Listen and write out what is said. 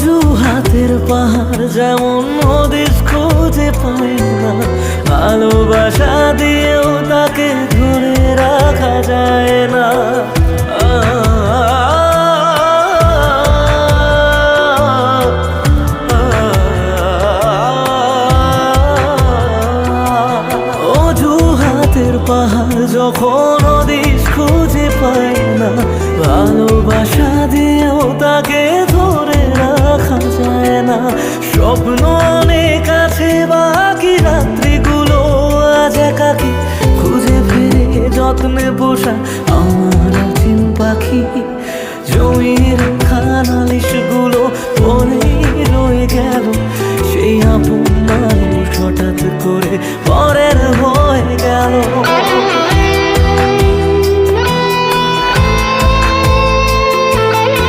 অজুহাতের পাহাড় যেমন নদীর খুঁজে পাই না, ভালোবাসা দিয়েও তাকে ধরে রাখা যায় না। অজুহাতের পাহাড় যখন নদীর খুঁজে পাই না, ভালোবাসা দিয়েও তাকে ধরে রাখা যায় না। স্বপ্ন অনেক আছে, বাকি রাত্রিগুলো আজ একাকি খুঁজে ফিরে যত্নে পোষা আমার চিন পাখি। জমির খানালিশগুলো পরেই রয়ে গেল, সেই আপন মানুষ হঠাৎ করে পরের